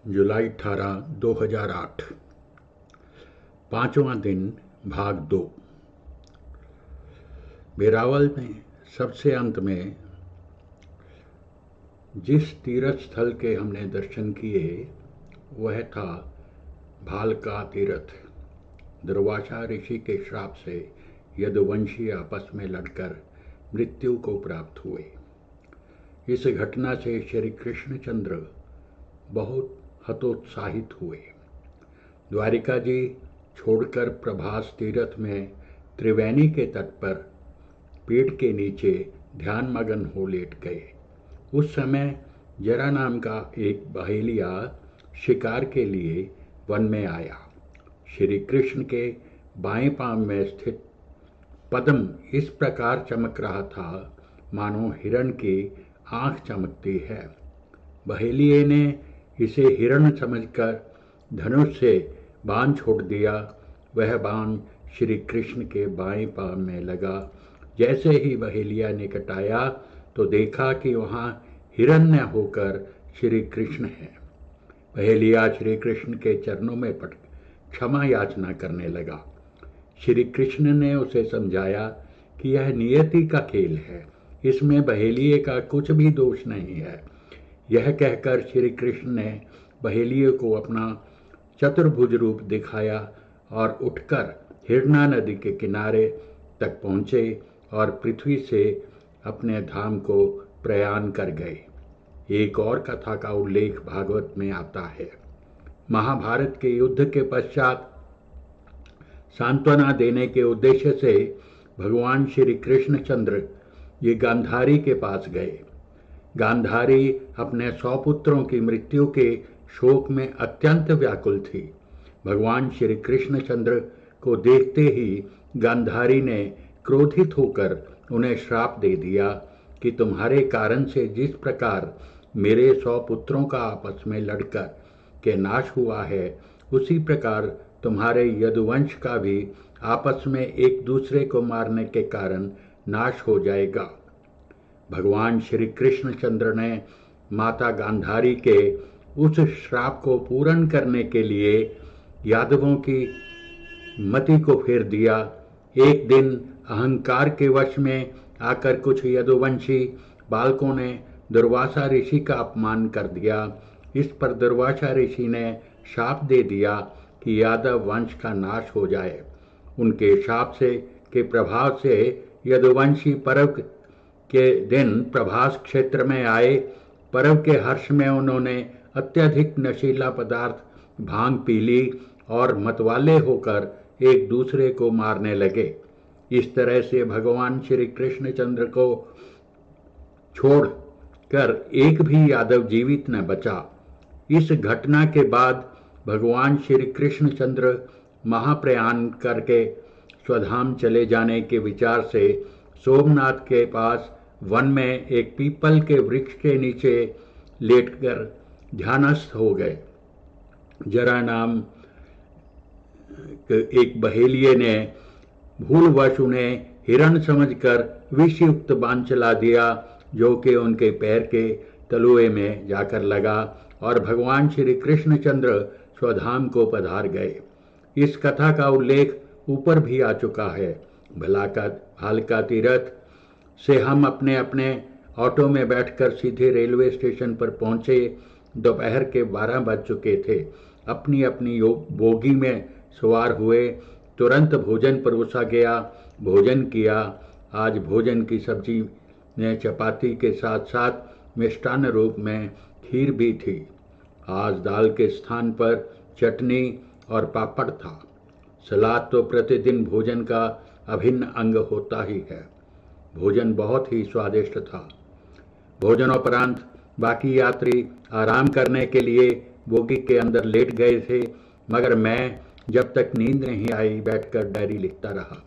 जुलाई 18, 2008। पाँचवां दिन, भाग 2। वेरावल में सबसे अंत में जिस तीर्थ स्थल के हमने दर्शन किए वह था भालका तीर्थ। दुर्वासा ऋषि के श्राप से यदुवंशी आपस में लड़कर मृत्यु को प्राप्त हुए। इस घटना से श्री कृष्णचंद्र बहुत हतोत्साहित हुए। द्वारिका जी छोड़कर प्रभास तीर्थ में त्रिवेणी के तट पर पेड़ के नीचे ध्यान मगन हो लेट गए। उस समय जरा नाम का एक बहेलिया शिकार के लिए वन में आया। श्री कृष्ण के बाएं पांव में स्थित पद्म इस प्रकार चमक रहा था मानो हिरण की आंख चमकती है। बहेलिये ने इसे हिरण समझकर धनुष से बाण छोड़ दिया। वह बाण श्री कृष्ण के बाएं पांव में लगा। जैसे ही बहेलिया निकट आया तो देखा कि वहाँ हिरण्य होकर श्री कृष्ण है। बहेलिया श्री कृष्ण के चरणों में पट क्षमा याचना करने लगा। श्री कृष्ण ने उसे समझाया कि यह नियति का खेल है, इसमें बहेलिये का कुछ भी दोष नहीं है। यह कहकर श्री कृष्ण ने बहेलिये को अपना चतुर्भुज रूप दिखाया और उठकर हिरना नदी के किनारे तक पहुँचे और पृथ्वी से अपने धाम को प्रयाण कर गए। एक और कथा का उल्लेख भागवत में आता है। महाभारत के युद्ध के पश्चात सांत्वना देने के उद्देश्य से भगवान श्री कृष्णचंद्र ये गांधारी के पास गए। गांधारी अपने 100 पुत्रों की मृत्यु के शोक में अत्यंत व्याकुल थी। भगवान श्री कृष्णचंद्र को देखते ही गांधारी ने क्रोधित होकर उन्हें श्राप दे दिया कि तुम्हारे कारण से जिस प्रकार मेरे 100 पुत्रों का आपस में लड़कर के नाश हुआ है, उसी प्रकार तुम्हारे यदुवंश का भी आपस में एक दूसरे को मारने के कारण नाश हो जाएगा। भगवान श्री कृष्णचंद्र ने माता गांधारी के उस श्राप को पूर्ण करने के लिए यादवों की मति को फेर दिया। एक दिन अहंकार के वश में आकर कुछ यदुवंशी बालकों ने दुर्वासा ऋषि का अपमान कर दिया। इस पर दुर्वासा ऋषि ने शाप दे दिया कि यादव वंश का नाश हो जाए। उनके शाप से के प्रभाव से यदुवंशी पर्व के दिन प्रभास क्षेत्र में आए। पर्व के हर्ष में उन्होंने अत्यधिक नशीला पदार्थ भांग पी ली और मतवाले होकर एक दूसरे को मारने लगे। इस तरह से भगवान श्री कृष्णचंद्र को छोड़कर एक भी यादव जीवित न बचा। इस घटना के बाद भगवान श्री कृष्णचंद्र महाप्रयाण करके स्वधाम चले जाने के विचार से सोमनाथ के पास वन में एक पीपल के वृक्ष के नीचे लेटकर ध्यानस्थ हो गए। जरा नाम एक बहेलिये ने भूलवश उन्हें हिरण समझकर विषयुक्त बाण चला दिया, जो कि उनके पैर के तलुए में जाकर लगा और भगवान श्री कृष्णचंद्र स्वधाम को पधार गए। इस कथा का उल्लेख ऊपर भी आ चुका है। भालका तीर्थ से हम अपने अपने ऑटो में बैठकर सीधे रेलवे स्टेशन पर पहुंचे। दोपहर के 12 बज चुके थे। अपनी अपनी बोगी में सवार हुए। तुरंत भोजन परोसा गया। भोजन किया। आज भोजन की सब्जी ने चपाती के साथ साथ मिष्टान्न रूप में खीर भी थी। आज दाल के स्थान पर चटनी और पापड़ था। सलाद तो प्रतिदिन भोजन का अभिन्न अंग होता ही है। भोजन बहुत ही स्वादिष्ट था। भोजनोपरांत बाकी यात्री आराम करने के लिए बोगी के अंदर लेट गए थे, मगर मैं जब तक नींद नहीं आई बैठकर डायरी लिखता रहा।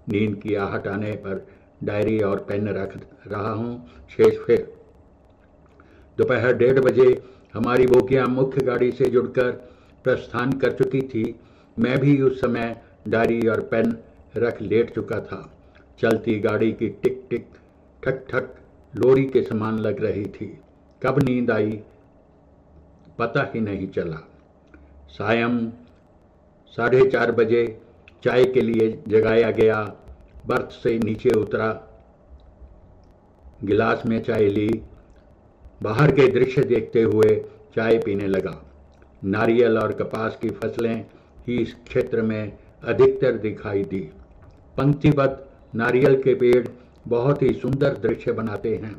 नींद की आहट आने पर डायरी और पेन रख रहा हूँ। शेष फिर दोपहर 1:30 बजे हमारी बोगियाँ मुख्य गाड़ी से जुड़कर प्रस्थान कर चुकी थी। मैं भी उस समय डायरी और पेन रख लेट चुका था। चलती गाड़ी की टिक टिक ठक ठक लोरी के समान लग रही थी। कब नींद आई पता ही नहीं चला। सायं 4:30 बजे चाय के लिए जगाया गया। बर्थ से नीचे उतरा, गिलास में चाय ली, बाहर के दृश्य देखते हुए चाय पीने लगा। नारियल और कपास की फसलें ही इस क्षेत्र में अधिकतर दिखाई दी। पंक्तिबद्ध नारियल के पेड़ बहुत ही सुंदर दृश्य बनाते हैं।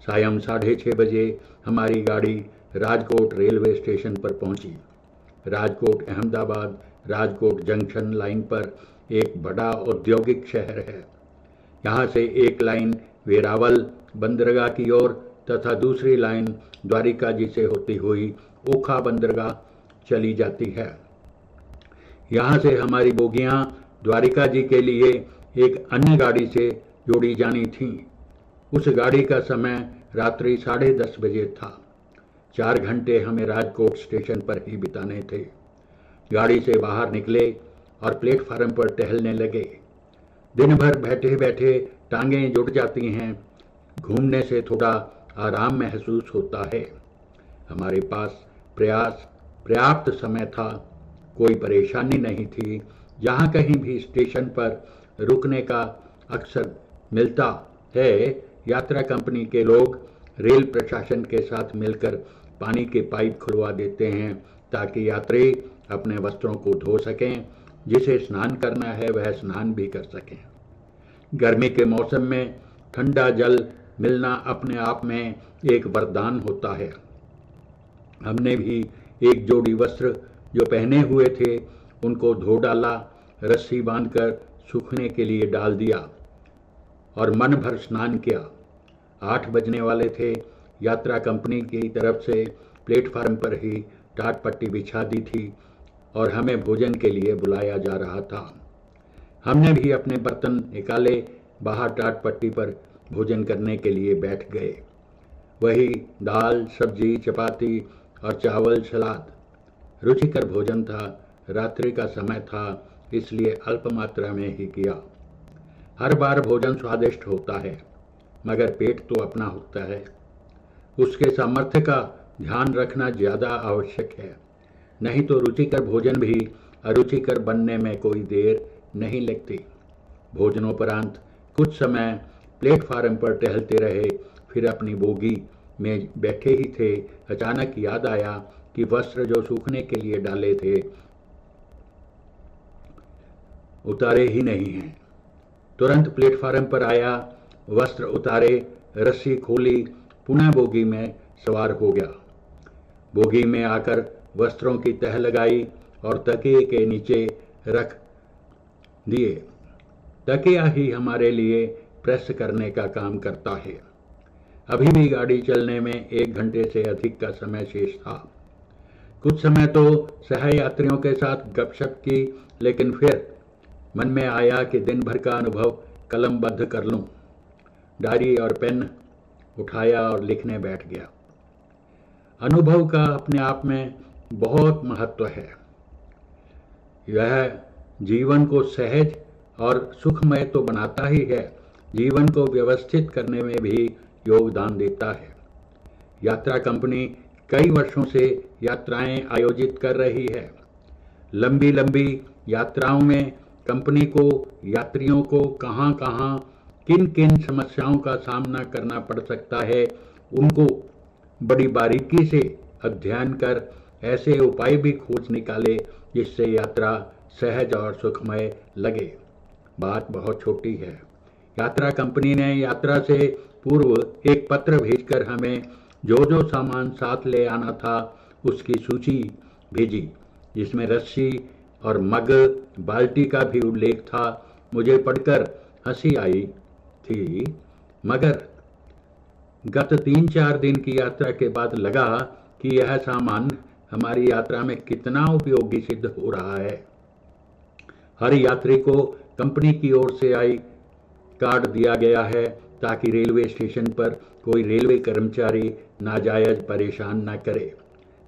सायं 6:30 बजे हमारी गाड़ी राजकोट रेलवे स्टेशन पर पहुंची। राजकोट अहमदाबाद राजकोट जंक्शन लाइन पर एक बड़ा औद्योगिक शहर है। यहाँ से एक लाइन वेरावल बंदरगाह की ओर तथा दूसरी लाइन द्वारिकाजी से होती हुई ओखा बंदरगाह चली जाती है। यहाँ से हमारी बोगियाँ द्वारिकाजी के लिए एक अन्य गाड़ी से जोड़ी जानी थीं। उस गाड़ी का समय रात्रि 10:30 बजे था। 4 घंटे हमें राजकोट स्टेशन पर ही बिताने थे। गाड़ी से बाहर निकले और प्लेटफार्म पर टहलने लगे। दिन भर बैठे बैठे टांगें जुट जाती हैं। घूमने से थोड़ा आराम महसूस होता है। हमारे पास पर्याप्त समय था, कोई परेशानी नहीं थी। जहाँ कहीं भी स्टेशन पर रुकने का अक्सर मिलता है, यात्रा कंपनी के लोग रेल प्रशासन के साथ मिलकर पानी के पाइप खुलवा देते हैं ताकि यात्री अपने वस्त्रों को धो सकें। जिसे स्नान करना है वह स्नान भी कर सकें। गर्मी के मौसम में ठंडा जल मिलना अपने आप में एक वरदान होता है। हमने भी एक जोड़ी वस्त्र जो पहने हुए थे उनको धो डाला, रस्सी बांधकर सूखने के लिए डाल दिया और मन भर स्नान किया। 8 बजने वाले थे। यात्रा कंपनी की तरफ से प्लेटफार्म पर ही टाट पट्टी बिछा दी थी और हमें भोजन के लिए बुलाया जा रहा था। हमने भी अपने बर्तन निकाले, बाहर टाट पट्टी पर भोजन करने के लिए बैठ गए। वही दाल, सब्जी, चपाती और चावल, सलाद। रुचिकर भोजन था। रात्रि का समय था, इसलिए अल्प मात्रा में ही किया। हर बार भोजन स्वादिष्ट होता है, मगर पेट तो अपना होता है। उसके सामर्थ्य का ध्यान रखना ज़्यादा आवश्यक है, नहीं तो रुचिकर भोजन भी अरुचिकर बनने में कोई देर नहीं लगती। भोजनोपरांत कुछ समय प्लेटफार्म पर टहलते रहे, फिर अपनी बोगी में बैठे ही थे। अचानक याद आया कि वस्त्र जो सूखने के लिए डाले थे उतारे ही नहीं हैं। तुरंत प्लेटफार्म पर आया, वस्त्र उतारे, रस्सी खोली, पुनः बोगी में सवार हो गया। बोगी में आकर वस्त्रों की तह लगाई और तकिए के नीचे रख दिए। तकिया ही हमारे लिए प्रेस करने का काम करता है। अभी भी गाड़ी चलने में 1 घंटे से अधिक का समय शेष था। कुछ समय तो सहयात्रियों के साथ गपशप की, लेकिन फिर मन में आया कि दिन भर का अनुभव कलमबद्ध कर लूं। डायरी और पेन उठाया और लिखने बैठ गया। अनुभव का अपने आप में बहुत महत्व है। यह जीवन को सहज और सुखमय तो बनाता ही है, जीवन को व्यवस्थित करने में भी योगदान देता है। यात्रा कंपनी कई वर्षों से यात्राएं आयोजित कर रही है। लंबी लंबी यात्राओं में कंपनी को यात्रियों को कहां कहां किन किन समस्याओं का सामना करना पड़ सकता है, उनको बड़ी बारीकी से अध्ययन कर ऐसे उपाय भी खोज निकाले जिससे यात्रा सहज और सुखमय लगे। बात बहुत छोटी है। यात्रा कंपनी ने यात्रा से पूर्व एक पत्र भेजकर हमें जो जो सामान साथ ले आना था उसकी सूची भेजी, जिसमें रस्सी और मग, बाल्टी का भी उल्लेख था। मुझे पढ़कर हंसी आई थी, मगर गत 3-4 दिन की यात्रा के बाद लगा कि यह सामान हमारी यात्रा में कितना उपयोगी सिद्ध हो रहा है। हर यात्री को कंपनी की ओर से आई कार्ड दिया गया है ताकि रेलवे स्टेशन पर कोई रेलवे कर्मचारी नाजायज परेशान न करे।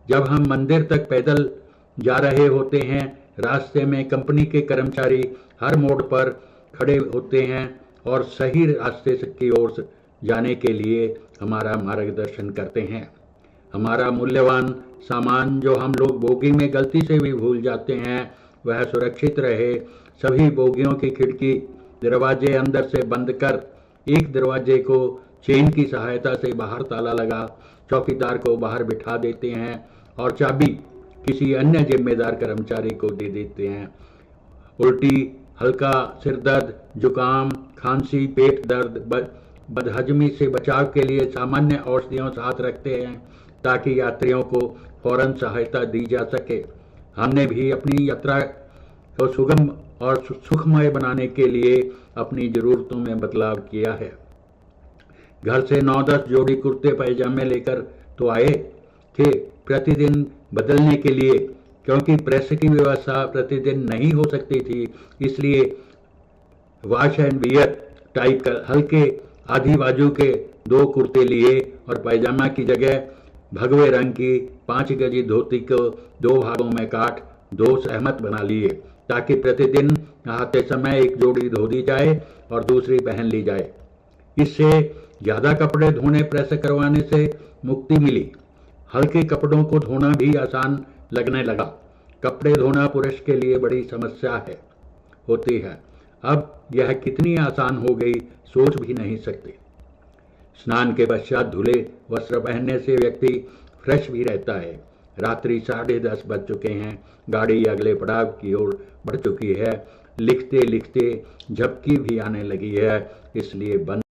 जब हम मंदिर तक पैदल जा रहे होते हैं, रास्ते में कंपनी के कर्मचारी हर मोड़ पर खड़े होते हैं और सही रास्ते की ओर जाने के लिए हमारा मार्गदर्शन करते हैं। हमारा मूल्यवान सामान जो हम लोग बोगी में गलती से भी भूल जाते हैं वह सुरक्षित रहे। सभी बोगियों की खिड़की दरवाजे अंदर से बंद कर एक दरवाजे को चेन की सहायता से बाहर ताला लगा चौकीदार को बाहर बिठा देते हैं और चाबी किसी अन्य जिम्मेदार कर्मचारी को दे देते हैं। उल्टी, हल्का सिर दर्द, जुकाम, खांसी, पेट दर्द, बदहजमी से बचाव के लिए सामान्य औषधियों साथ रखते हैं ताकि यात्रियों को फौरन सहायता दी जा सके। हमने भी अपनी यात्रा को सुगम और सुखमय बनाने के लिए अपनी ज़रूरतों में बदलाव किया है। घर से 9-10 जोड़ी कुर्ते पैजामे लेकर तो आए थे प्रतिदिन बदलने के लिए, क्योंकि प्रेस की व्यवस्था प्रतिदिन नहीं हो सकती थी। इसलिए वॉश एंड वियर टाइप का हल्के आधी बाजू के 2 कुर्ते लिए और पैजामा की जगह भगवे रंग की 5 गजी धोती को 2 भागों में काट 2 सहमत बना लिए ताकि प्रतिदिन नहाते समय एक जोड़ी धो दी जाए और दूसरी पहन ली जाए। इससे ज़्यादा कपड़े धोने प्रेस करवाने से मुक्ति मिली। हल्के कपड़ों को धोना भी आसान लगने लगा। कपड़े धोना पुरुष के लिए बड़ी समस्या होती है। अब यह कितनी आसान हो गई सोच भी नहीं सकते। स्नान के पश्चात धुले वस्त्र पहनने से व्यक्ति फ्रेश भी रहता है। रात्रि 10:30 बज चुके हैं। गाड़ी अगले पड़ाव की ओर बढ़ चुकी है। लिखते लिखते झपकी भी आने लगी है, इसलिए बंद